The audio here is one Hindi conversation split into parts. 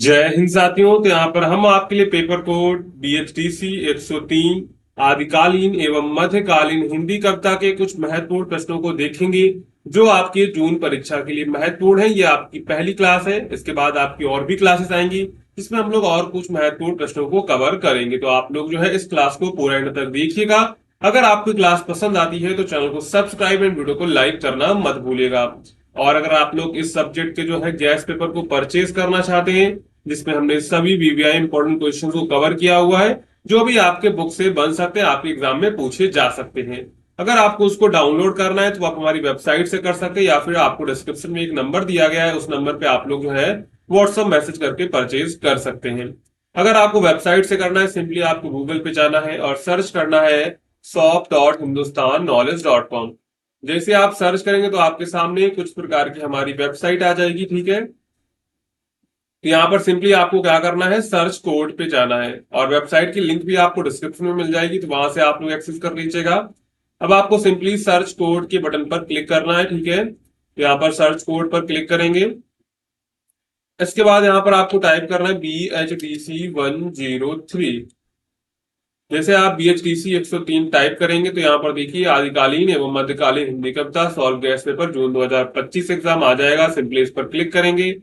जय हिंद साथियों। तो यहाँ पर हम आपके लिए पेपर कोड BHTC 103 आदिकालीन एवं मध्यकालीन हिंदी कविता के कुछ महत्वपूर्ण प्रश्नों को देखेंगे जो आपके जून परीक्षा के लिए महत्वपूर्ण है। ये आपकी पहली क्लास है। इसके बाद आपकी और भी क्लासेस आएंगी जिसमें हम लोग और कुछ महत्वपूर्ण प्रश्नों को कवर करेंगे। तो आप लोग जो है इस क्लास को पूरा एंड तक देखिएगा। अगर आपको क्लास पसंद आती है तो चैनल को सब्सक्राइब एंड वीडियो को लाइक करना मत भूलिएगा। और अगर आप लोग इस सब्जेक्ट के जो है गैस पेपर को परचेज करना चाहते हैं जिसमें हमने सभी VVI इंपॉर्टेंट क्वेश्चन को कवर किया हुआ है जो भी आपके बुक से बन सकते हैं, आपके एग्जाम में पूछे जा सकते हैं। अगर आपको उसको डाउनलोड करना है तो आप हमारी वेबसाइट से कर सकते हैं या फिर आपको डिस्क्रिप्शन में एक नंबर दिया गया है, उस नंबर पे आप लोग जो है व्हाट्सएप मैसेज करके परचेज कर सकते हैं। अगर आपको वेबसाइट से करना है, सिंपली आपको गूगल पे जाना है और सर्च करना है shop.hindustanknowledge.com। जैसे आप सर्च करेंगे तो आपके सामने कुछ प्रकार की हमारी वेबसाइट आ जाएगी। ठीक है, तो यहाँ पर सिंपली आपको क्या करना है, सर्च कोड पे जाना है और वेबसाइट की लिंक भी आपको डिस्क्रिप्शन में मिल जाएगी, तो वहां से आप लोग एक्सेस कर लीजिएगा। अब आपको सिंपली सर्च कोड के बटन पर क्लिक करना है। ठीक है, तो यहाँ पर सर्च कोड पर क्लिक करेंगे। इसके बाद यहाँ पर आपको टाइप करना है BHTC 103। जैसे आप BHTC 103 टाइप करेंगे तो यहाँ पर देखिए आदिकालीन एवं मध्यकालीन हिंदी कविता सॉल्व गैस पेपर जून 2025 एग्जाम आ जाएगा। सिंपली इस पर क्लिक करेंगे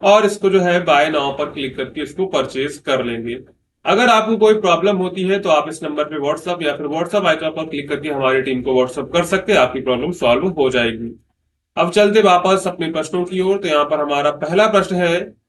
और इसको जो है बाय नाउ पर क्लिक करके इसको परचेज कर लेंगे। अगर आपको कोई प्रॉब्लम होती है तो आप इस नंबर पे व्हाट्सअप या फिर व्हाट्सअप आइकन पर क्लिक करके हमारी टीम को व्हाट्सअप कर सकते हैं, आपकी प्रॉब्लम सॉल्व हो जाएगी। अब चलते वापस अपने प्रश्नों की ओर। तो यहाँ पर हमारा पहला प्रश्न है,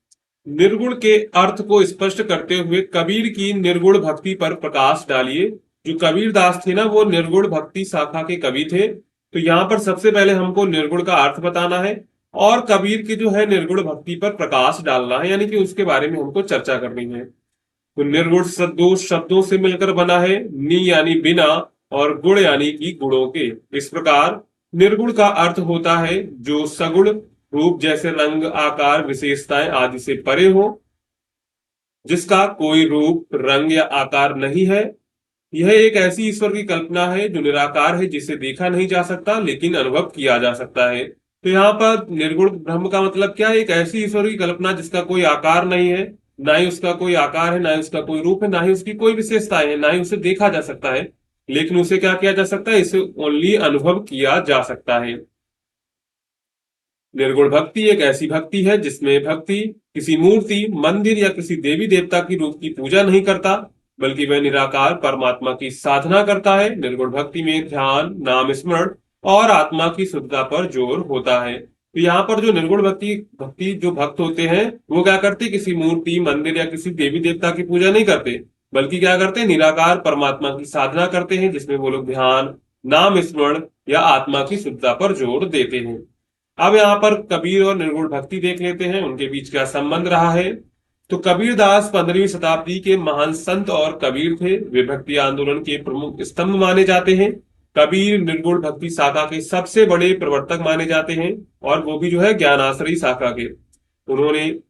निर्गुण के अर्थ को स्पष्ट करते हुए कबीर की निर्गुण भक्ति पर प्रकाश डालिए। जो कबीर दास थे ना, वो निर्गुण भक्ति शाखा के कवि थे। तो यहाँ पर सबसे पहले हमको निर्गुण का अर्थ बताना है और कबीर की जो है निर्गुण भक्ति पर प्रकाश डालना है, यानी कि उसके बारे में हमको चर्चा करनी है। तो निर्गुण दो शब्दों से मिलकर बना है, नि यानी बिना और गुण यानी कि गुणों के। इस प्रकार निर्गुण का अर्थ होता है जो सगुण रूप जैसे रंग आकार विशेषताएं आदि से परे हो, जिसका कोई रूप रंग या आकार नहीं है। यह एक ऐसी ईश्वर की कल्पना है जो निराकार है, जिसे देखा नहीं जा सकता लेकिन अनुभव किया जा सकता है। तो यहाँ पर निर्गुण ब्रह्म का मतलब क्या है, एक ऐसी ईश्वर की कल्पना जिसका कोई आकार नहीं है, ना ही उसका कोई आकार है, ना ही उसका कोई रूप है, ना ही उसकी कोई विशेषताएं है, ना ही उसे देखा जा सकता है, लेकिन उसे क्या किया जा सकता है, इसे ओनली अनुभव किया जा सकता है। निर्गुण भक्ति एक ऐसी भक्ति है जिसमें भक्ति किसी मूर्ति, मंदिर या किसी देवी देवता की रूप की पूजा नहीं करता, बल्कि वह निराकार परमात्मा की साधना करता है। निर्गुण भक्ति में ध्यान, नाम स्मरण और आत्मा की शुद्धता पर जोर होता है। तो यहाँ पर जो निर्गुण भक्ति भक्ति जो भक्त होते हैं वो क्या करते, किसी मूर्ति, मंदिर या किसी देवी देवता की पूजा नहीं करते, बल्कि क्या करते हैं, निराकार परमात्मा की साधना करते हैं, जिसमें वो लोग ध्यान, नाम स्मरण या आत्मा की शुद्धता पर जोर देते हैं। अब यहाँ पर कबीर और निर्गुण भक्ति देख लेते हैं, उनके बीच क्या संबंध रहा है। तो कबीर दास 15वीं शताब्दी के महान संत और कबीर थे। वे भक्ति आंदोलन के प्रमुख स्तंभ माने जाते हैं। कबीर निर्गुण भक्ति शाखा के सबसे बड़े प्रवर्तक माने जाते हैं और वो भी जो है ज्ञानाश्रयी शाखा के। उन्होंने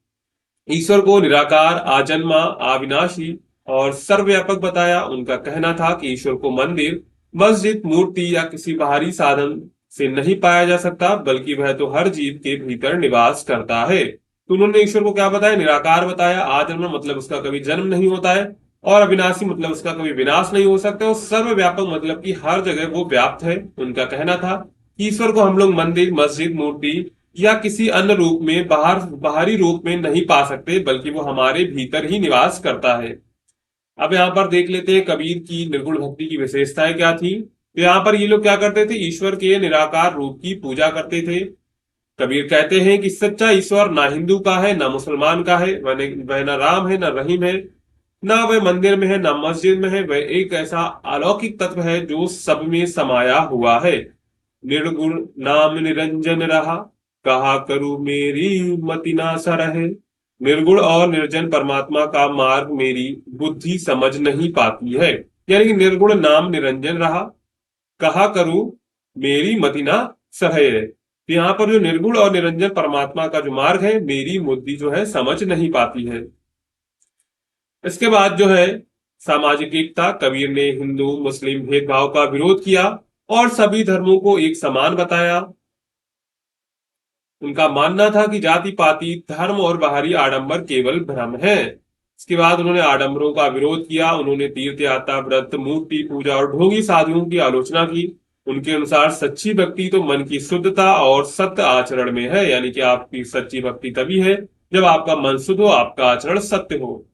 ईश्वर को निराकार, आजन्मा, अविनाशी और सर्वव्यापक बताया। उनका कहना था कि ईश्वर को मंदिर, मस्जिद, मूर्ति या किसी बाहरी साधन से नहीं पाया जा सकता, बल्कि वह तो हर जीव के भीतर निवास करता है। तो उन्होंने ईश्वर को क्या बताया, निराकार बताया, आजन्मा मतलब उसका कभी जन्म नहीं होता है, और अविनाशी मतलब उसका कभी विनाश नहीं हो सकता, और सर्वव्यापक मतलब कि हर जगह वो व्याप्त है। उनका कहना था कि ईश्वर को हम लोग मंदिर, मस्जिद, मूर्ति या किसी अन्य रूप में, बाहरी रूप में नहीं पा सकते, बल्कि वो हमारे भीतर ही निवास करता है। अब यहाँ पर देख लेते हैं कबीर की निर्गुण भक्ति की विशेषताएं क्या थी। तो यहाँ पर ये लोग क्या करते थे, ईश्वर के निराकार रूप की पूजा करते थे। कबीर कहते हैं कि सच्चा ईश्वर ना हिंदू का है, ना मुसलमान का है, वह न राम है, न रहीम है, ना वह मंदिर में है, ना मस्जिद में है। वह एक ऐसा अलौकिक तत्व है जो सब में समाया हुआ है। निर्गुण नाम निरंजन रहा, कहा करूं मेरी मति ना सरहे। निर्गुण और निर्जन परमात्मा का मार्ग मेरी बुद्धि समझ नहीं पाती है। यानी कि निर्गुण नाम निरंजन रहा, कहा करूं मेरी मति ना सहे। तो यहाँ पर जो निर्गुण और निरंजन परमात्मा का जो मार्ग है, मेरी बुद्धि जो है समझ नहीं पाती है। इसके बाद जो है सामाजिक एकता। कबीर ने हिंदू मुस्लिम भेदभाव का विरोध किया और सभी धर्मों को एक समान बताया। उनका मानना था कि जाति पाति धर्म और बाहरी आडंबर केवल भ्रम है। इसके बाद उन्होंने आडंबरों का विरोध किया। उन्होंने तीर्थ यात्रा, व्रत, मूर्ति पूजा और ढोंगी साधुओं की आलोचना की। उनके अनुसार सच्ची भक्ति तो मन की शुद्धता और सत्य आचरण में है, यानी कि आपकी सच्ची भक्ति तभी है जब आपका मन शुद्ध हो, आपका आचरण सत्य हो।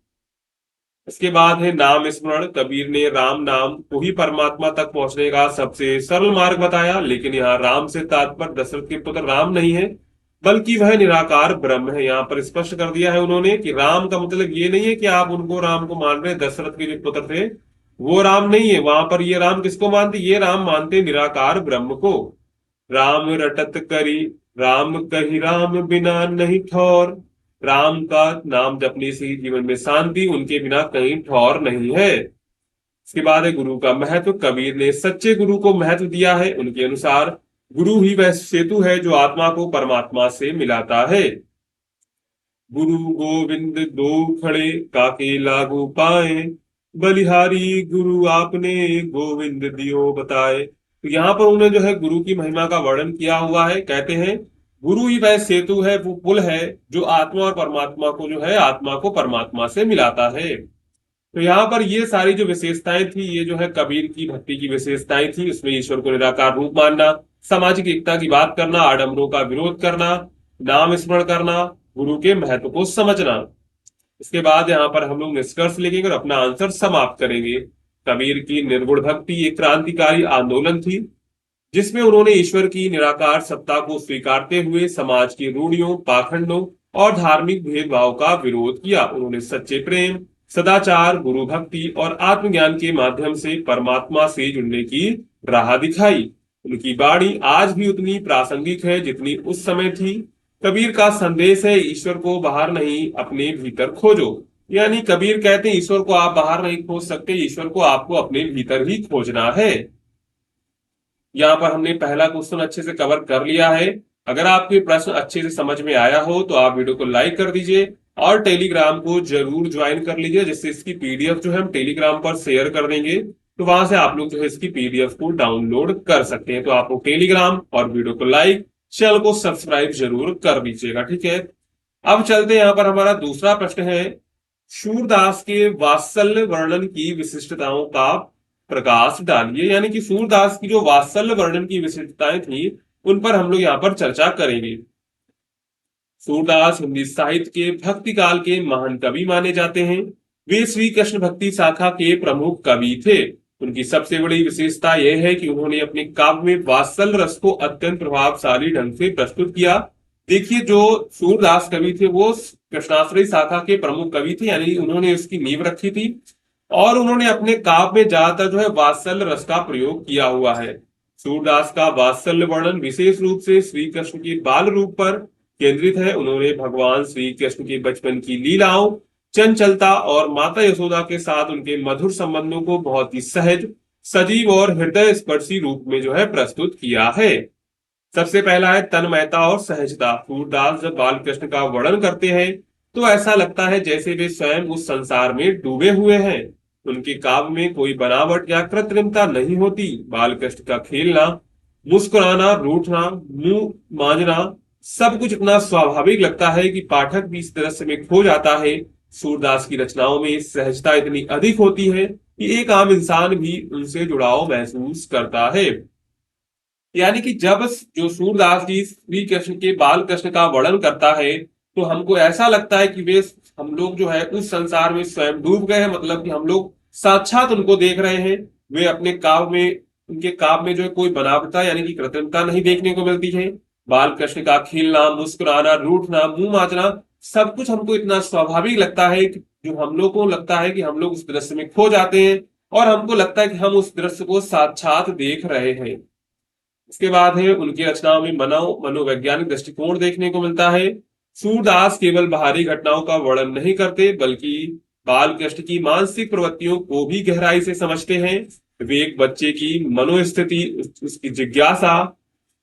इसके बाद है नाम स्मरण। कबीर ने राम नाम को ही परमात्मा तक पहुंचने का सबसे सरल मार्ग बताया, लेकिन यहाँ राम से तात्पर्य दशरथ के पुत्र राम नहीं है, बल्कि वह निराकार ब्रह्म है। यहाँ पर स्पष्ट कर दिया है उन्होंने कि राम का मतलब ये नहीं है कि आप उनको राम को मान रहे हैं, दशरथ के जो पुत्र थे वो राम नहीं है। वहां पर ये राम किसको मानते? ये राम मानते निराकार ब्रह्म को। राम रटत करी राम कही राम बिना नहीं ठौर। राम का नाम जपने से ही जीवन में शांति, उनके बिना कहीं ठौर नहीं है। इसके बाद है गुरु का महत्व। कबीर ने सच्चे गुरु को महत्व दिया है। उनके अनुसार गुरु ही वह सेतु है जो आत्मा को परमात्मा से मिलाता है। गुरु गोविंद दो खड़े काके लागू पाए, बलिहारी गुरु आपने गोविंद दियो बताए। तो यहाँ पर उन्होंने जो है गुरु की महिमा का वर्णन किया हुआ है। कहते हैं गुरु ही वह सेतु है, वो पुल है जो आत्मा और परमात्मा को जो है, आत्मा को परमात्मा से मिलाता है। तो यहाँ पर ये सारी जो विशेषताएं थी, ये जो है कबीर की भक्ति की विशेषताएं थी। इसमें ईश्वर को निराकार रूप मानना, सामाजिक एकता की बात करना, आडंबरों का विरोध करना, नाम स्मरण करना, गुरु के महत्व को समझना। इसके बाद यहाँ पर हम लोग निष्कर्ष लिखेंगे और अपना आंसर समाप्त करेंगे। कबीर की निर्गुण भक्ति एक क्रांतिकारी आंदोलन थी, जिसमें उन्होंने ईश्वर की निराकार सत्ता को स्वीकारते हुए समाज की रूढ़ियों, पाखंडों और धार्मिक भेदभाव का विरोध किया। उन्होंने सच्चे प्रेम, सदाचार, गुरु भक्ति और आत्मज्ञान के माध्यम से परमात्मा से जुड़ने की राह दिखाई। उनकी वाणी आज भी उतनी प्रासंगिक है जितनी उस समय थी। कबीर का संदेश है ईश्वर को बाहर नहीं, अपने भीतर खोजो। यानी कबीर कहते हैं ईश्वर को आप बाहर नहीं खोज सकते, ईश्वर को आपको अपने भीतर ही खोजना है। यहाँ पर हमने पहला क्वेश्चन अच्छे से कवर कर लिया है। अगर आपके प्रश्न अच्छे से समझ में आया हो तो आप वीडियो को लाइक कर दीजिए और टेलीग्राम को जरूर ज्वाइन कर लीजिए, जिससे इसकी पीडीएफ जो है हम टेलीग्राम पर शेयर कर देंगे, तो वहां से आप लोग जो है इसकी पीडीएफ को डाउनलोड कर सकते हैं। तो आप लोग टेलीग्राम और वीडियो को लाइक, चैनल को सब्सक्राइब जरूर कर दीजिएगा, ठीक है। अब चलते हैं, यहाँ पर हमारा दूसरा प्रश्न है, सूरदास के वात्सल्य वर्णन की विशिष्टताओं का प्रकाश डालिए। यानी कि सूरदास की जो वात्सल्य वर्णन की विशिष्टताएं थी उन पर हम लोग यहाँ पर चर्चा करेंगे। सूरदास हिंदी साहित्य के भक्ति काल के महान कवि माने जाते हैं। वे श्री कृष्ण भक्ति शाखा के प्रमुख कवि थे। उनकी सबसे बड़ी विशेषता यह है कि उन्होंने अपने काव्य में वात्सल्य रस को अत्यंत प्रभावशाली ढंग से प्रस्तुत किया। देखिए, जो सूरदास कवि थे वो कृष्णाश्रयी शाखा के प्रमुख कवि थे, यानी उन्होंने उसकी नींव रखी थी और उन्होंने अपने काव्य में ज्यादातर जो है वात्सल्य रस का प्रयोग किया हुआ है। सूरदास का वात्सल्य वर्णन विशेष रूप से श्री कृष्ण के बाल रूप पर केंद्रित है। उन्होंने भगवान श्री कृष्ण के बचपन की लीलाओं, चंचलता और माता यशोदा के साथ उनके मधुर संबंधों को बहुत ही सहज, सजीव और हृदय स्पर्शी रूप में जो है प्रस्तुत किया है। सबसे पहला है तन्मयता और सहजता। सूरदास जब बाल कृष्ण का वर्णन करते हैं तो ऐसा लगता है जैसे वे स्वयं उस संसार में डूबे हुए हैं। उनके काव्य में कोई बनावट या कृत्रिमता नहीं होती। बाल कृष्ण का खेलना, मुस्कुराना, रूठना, मुंह मांझना, सब कुछ इतना स्वाभाविक लगता है कि पाठक भी इस दृश्य में खो जाता है। सूरदास की रचनाओं में सहजता इतनी अधिक होती है कि एक आम इंसान भी उनसे जुड़ाव महसूस करता है। यानी कि जब जो सूरदास जी श्री कृष्ण के बाल कृष्ण का वर्णन करता है तो हमको ऐसा लगता है कि वे, हम लोग जो है उस संसार में स्वयं डूब गए हैं, मतलब कि हम लोग साक्षात उनको देख रहे हैं। वे अपने काव्य में, उनके काव्य में जो है कोई बनावटता यानी कि कृत्रिमता नहीं देखने को मिलती है। बाल कृष्ण का खिलना, मुस्कुराना, रूठना, मुंह मांझना, सब कुछ हमको इतना स्वाभाविक लगता है कि जो हम लोग को लगता है कि हम लोग उस दृश्य में खो जाते हैं और हमको लगता है कि हम उस दृश्य को साक्षात देख रहे हैं। इसके बाद है उनकी रचनाओं में मनोवैज्ञानिक दृष्टिकोण देखने को मिलता है। सूरदास केवल बाहरी घटनाओं का वर्णन नहीं करते बल्कि बाल कृष्ण की मानसिक प्रवृत्तियों को भी गहराई से समझते हैं। वे एक बच्चे की मनोस्थिति, उसकी जिज्ञासा,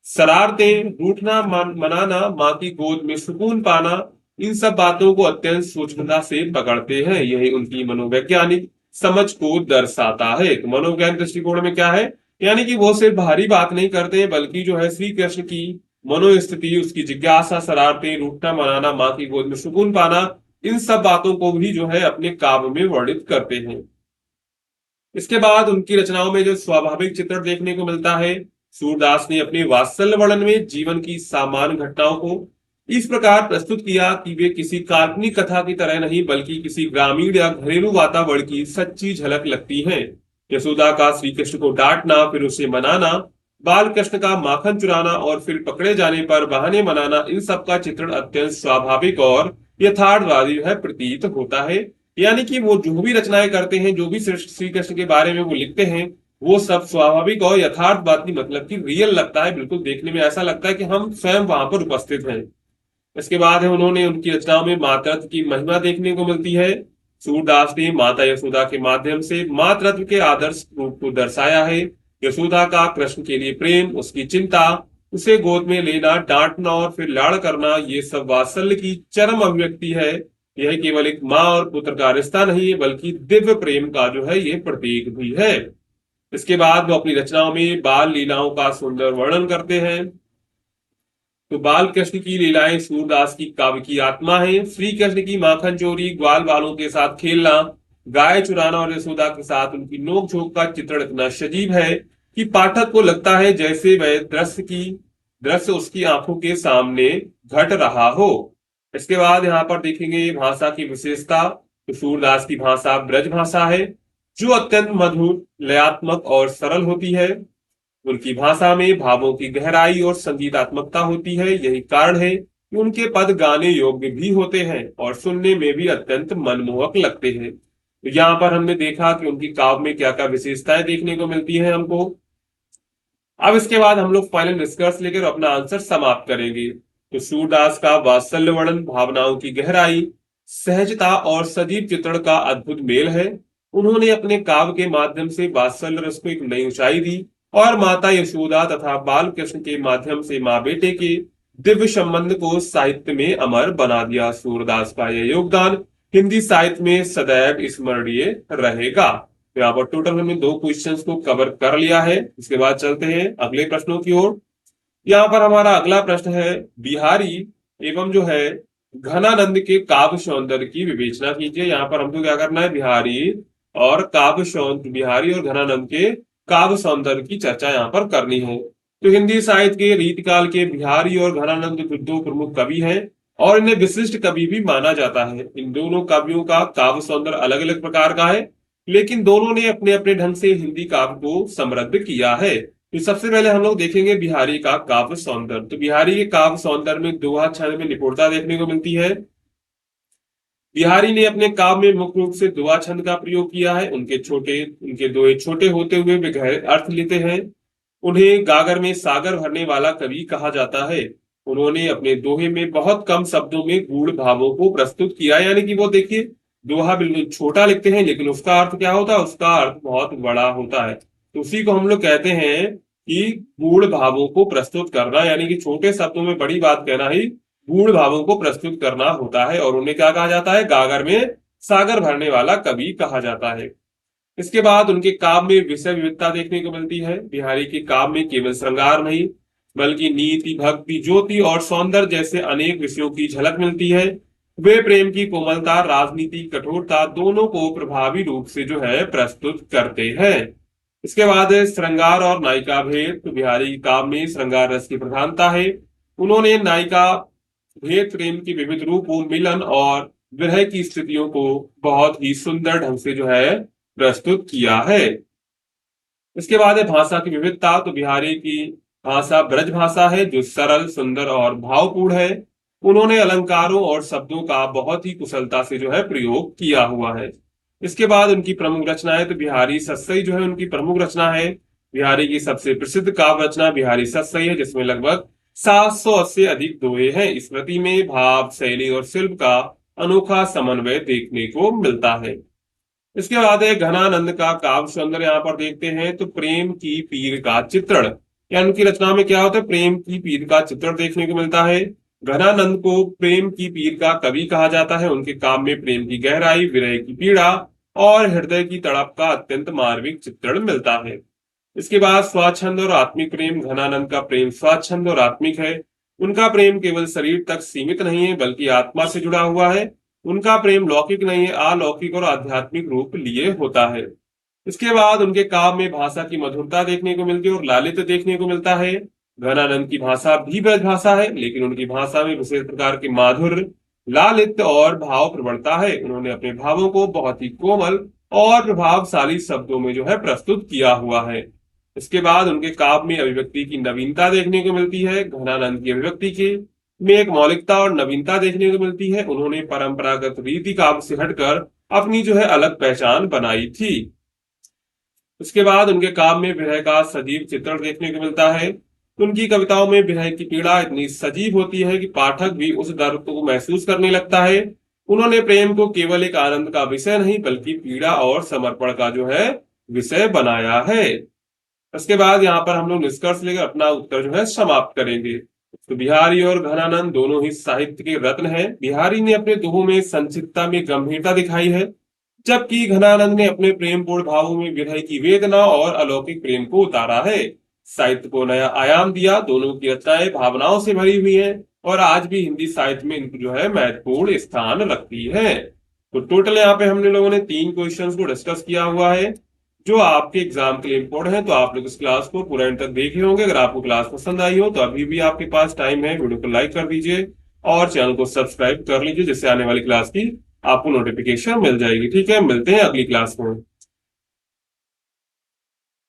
शरारतें, रूठना, मनाना, माँ की गोद में सुकून पाना, इन सब बातों को अत्यंत सूक्ष्मता से पकड़ते हैं। यही उनकी मनोवैज्ञानिक समझ को दर्शाता है। तो मनोवैज्ञानिक दृष्टिकोण में क्या है, यानी कि वो सिर्फ बाहरी बात नहीं करते बल्कि जो है श्री कृष्ण की मनोस्थिति, उसकी जिज्ञासा, शरारतें, रूठना मनाना, माँ की गोद में सुकून पाना, इन सब बातों को भी जो है अपने काव्य में वर्णित करते हैं। इसके बाद उनकी रचनाओं में जो स्वाभाविक चित्रण देखने को मिलता है, सूरदास ने अपने वात्सल्य वर्णन में जीवन की सामान्य घटनाओं को इस प्रकार प्रस्तुत किया कि वे किसी काल्पनिक कथा की तरह नहीं बल्कि किसी ग्रामीण या घरेलू वातावरण की सच्ची झलक लगती हैं। यशोदा का श्री कृष्ण को डांटना, फिर उसे मनाना, बाल कृष्ण का माखन चुराना और फिर पकड़े जाने पर बहाने मनाना, इन सब का चित्रण अत्यंत स्वाभाविक और यथार्थवादी है प्रतीत होता है। यानी कि वो जो भी रचनाएं करते हैं, जो भी श्री कृष्ण के बारे में वो लिखते हैं, वो सब स्वाभाविक और यथार्थवादी, मतलब कि रियल लगता है। बिल्कुल देखने में ऐसा लगता है कि हम स्वयं वहां पर उपस्थित हैं। इसके बाद है उन्होंने उनकी रचनाओं में मातृत्व की महिमा देखने को मिलती है। सूरदास ने माता यशोदा के माध्यम से मातृत्व के आदर्श रूप को दर्शाया है। यशोदा का कृष्ण के लिए प्रेम, उसकी चिंता, उसे गोद में लेना, डांटना और फिर लाड़ करना, ये सब वात्सल्य की चरम अभिव्यक्ति है। यह केवल एक माँ और पुत्र का रिश्ता नहीं है बल्कि दिव्य प्रेम का जो है ये प्रतीक भी है। इसके बाद वो अपनी रचनाओं में बाल लीलाओं का सुंदर वर्णन करते हैं। तो बाल कृष्ण की लीलाएं सूरदास की काव्य की आत्मा है। श्री कृष्ण की माखन चोरी, ग्वाल बालों के साथ खेलना, गाय चुराना और यशोदा के साथ उनकी नोक झोंक का चित्रण इतना सजीव है कि पाठक को लगता है जैसे वह दृश्य उसकी आंखों के सामने घट रहा हो। इसके बाद यहाँ पर देखेंगे भाषा की विशेषता। तो सूरदास की भाषा ब्रज भाषा है जो अत्यंत मधुर, लयात्मक और सरल होती है। उनकी भाषा में भावों की गहराई और संगीतात्मकता होती है। यही कारण है कि उनके पद गाने योग्य भी होते हैं और सुनने में भी अत्यंत मनमोहक लगते हैं। तो यहाँ पर हमने देखा कि उनकी काव्य में क्या क्या विशेषताएं देखने को मिलती हैं हमको। अब इसके बाद हम लोग फाइनल निष्कर्ष लेकर अपना आंसर समाप्त करेंगे। तो सूरदास का वात्सल्य वर्णन, भावनाओं की गहराई, सहजता और सजीव चित्रण का अद्भुत मेल है। उन्होंने अपने काव्य के माध्यम से वात्सल्य रस को एक नई ऊंचाई दी और माता यशोदा तथा बाल कृष्ण के माध्यम से माँ बेटे के दिव्य संबंध को साहित्य में अमर बना दिया। सूरदास का यह योगदान हिंदी साहित्य में सदैव स्मरणीय रहेगा। तो यहाँ पर टोटल हमने 2 क्वेश्चंस को कवर कर लिया है। इसके बाद चलते हैं अगले प्रश्नों की ओर। यहाँ पर हमारा अगला प्रश्न है, बिहारी एवं जो है घनानंद के काव्य सौंदर्य की विवेचना कीजिए। यहाँ पर हमको क्या करना है, बिहारी और घनानंद के काव्य सौंदर्य की चर्चा यहाँ पर करनी है। तो हिंदी साहित्य के रीतिकाल के बिहारी और घनानंद 2 प्रमुख कवि हैं और इन्हें विशिष्ट कवि भी माना जाता है। इन दोनों कवियों का काव्य सौंदर्य अलग अलग प्रकार का है, लेकिन दोनों ने अपने अपने ढंग से हिंदी काव्य को समृद्ध किया है। तो सबसे पहले हम लोग देखेंगे बिहारी का काव्य सौंदर्य। तो बिहारी के काव्य सौंदर्य में दोहा छंद में निपुणता देखने को मिलती है। बिहारी ने अपने काव्य में मुख्य रूप से दोहा छंद का प्रयोग किया है। उनके दोहे छोटे होते हुए वे गहरे अर्थ लेते हैं। उन्हें गागर में सागर भरने वाला कवि कहा जाता है। उन्होंने अपने दोहे में बहुत कम शब्दों में गूढ़ भावों को प्रस्तुत किया। यानी कि वो देखिए, दोहा बिल्कुल छोटा लिखते हैं लेकिन उसका अर्थ क्या होता है, उसका अर्थ बहुत बड़ा होता है। तो उसी को हम लोग कहते हैं कि गूढ़ भावों को प्रस्तुत करना, यानी कि छोटे शब्दों में बड़ी बात कहना ही गूढ़ भावों को प्रस्तुत करना होता है। और उन्हें क्या कहा जाता है, गागर में सागर भरने वाला कवि कहा जाता है। इसके बाद उनके काव्य में विषय विविधता देखने को मिलती है। बिहारी के काव्य में केवल श्रृंगार नहीं बल्कि नीति, भक्ति, ज्योति और सौंदर्य जैसे अनेक विषयों की झलक मिलती है। वे प्रेम की कोमलता, राजनीति, कठोरता दोनों को प्रभावी रूप से जो है प्रस्तुत करते हैं। इसके बाद श्रृंगार और नायिका भेद। तो बिहारी काव्य में श्रृंगार रस की प्रधानता है। उन्होंने नायिका भेद, प्रेम के विविध रूपों, मिलन और विरह की स्थितियों को बहुत ही सुंदर ढंग से जो है प्रस्तुत किया है। इसके बाद है भाषा की विविधता। तो बिहारी की भाषा ब्रज भाषा है जो सरल, सुंदर और भावपूर्ण है। उन्होंने अलंकारों और शब्दों का बहुत ही कुशलता से जो है प्रयोग किया हुआ है। इसके बाद उनकी प्रमुख रचनाएं। तो बिहारी सतसई जो है उनकी प्रमुख रचना है। बिहारी की सबसे प्रसिद्ध काव्य रचना बिहारी सतसई है, जिसमें लगभग 700 से अधिक दोहे हैं। स्मृति में भाव, शैली और शिल्प का अनोखा समन्वय देखने को मिलता है। इसके बाद है घनानंद का काव्य सौंदर्य। यहाँ पर देखते हैं तो प्रेम की पीर का चित्रण, या उनकी रचना में क्या होता है, प्रेम की पीर का चित्रण देखने को मिलता है। घनानंद को प्रेम की पीर का कवि कहा जाता है। उनके काव्य में प्रेम की गहराई, विरह की पीड़ा और हृदय की तड़प का अत्यंत मार्मिक चित्रण मिलता है। इसके बाद स्वाच्छंद और आत्मिक प्रेम। घनानंद का प्रेम स्वाच्छंद और आत्मिक है। उनका प्रेम केवल शरीर तक सीमित नहीं है बल्कि आत्मा से जुड़ा हुआ है। उनका प्रेम लौकिक नहीं है, अलौकिक और आध्यात्मिक रूप लिए होता है। इसके बाद उनके काव्य में भाषा की मधुरता देखने को मिलती है और लालित्य देखने को मिलता है। घनानंद की भाषा भी ब्रज भाषा है, लेकिन उनकी भाषा में विशेष प्रकार के माधुर्य, लालित्य और भाव प्रवणता है। उन्होंने अपने भावों को बहुत ही कोमल और प्रभावशाली शब्दों में जो है प्रस्तुत किया हुआ है। इसके बाद उनके काव्य में अभिव्यक्ति की नवीनता देखने को मिलती है। घनानंद की अभिव्यक्ति के में एक मौलिकता और नवीनता देखने को मिलती है। उन्होंने परंपरागत रीति काव्य से हटकर अपनी जो है अलग पहचान बनाई थी। उसके बाद उनके काव्य में विरह का सजीव चित्रण देखने को मिलता है। उनकी कविताओं में विरह की पीड़ा इतनी सजीव होती है कि पाठक भी उस दर्द को महसूस करने लगता है। उन्होंने प्रेम को केवल एक आनंद का विषय नहीं बल्कि पीड़ा और समर्पण का जो है विषय बनाया है। उसके बाद यहाँ पर हम लोग निष्कर्ष लेकर अपना उत्तर जो है समाप्त करेंगे। तो बिहारी और घनानंद दोनों ही साहित्य के रत्न हैं। बिहारी ने अपने दोहों में संक्षिप्तता में गंभीरता दिखाई है, जबकि घनानंद ने अपने प्रेमपूर्ण भावों में विरह की वेदना और अलौकिक प्रेम को उतारा है, साहित्य को नया आयाम दिया। दोनों की रचनाएं भावनाओं से भरी हुई हैं और आज भी हिंदी साहित्य में इनको जो है महत्वपूर्ण स्थान रखती है। तो टोटल यहाँ पे हमने लोगों ने 3 क्वेश्चंस को डिस्कस किया हुआ है जो आपके एग्जाम के लिए इम्पोर्टेंट है। तो आप लोग इस क्लास को पूरा एंड तक देखे होंगे। अगर आपको क्लास पसंद आई हो तो अभी भी आपके पास टाइम है, वीडियो को लाइक कर दीजिए और चैनल को सब्सक्राइब कर लीजिए, जिससे आने वाली क्लास की आपको नोटिफिकेशन मिल जाएगी। ठीक है, मिलते हैं अगली क्लास में।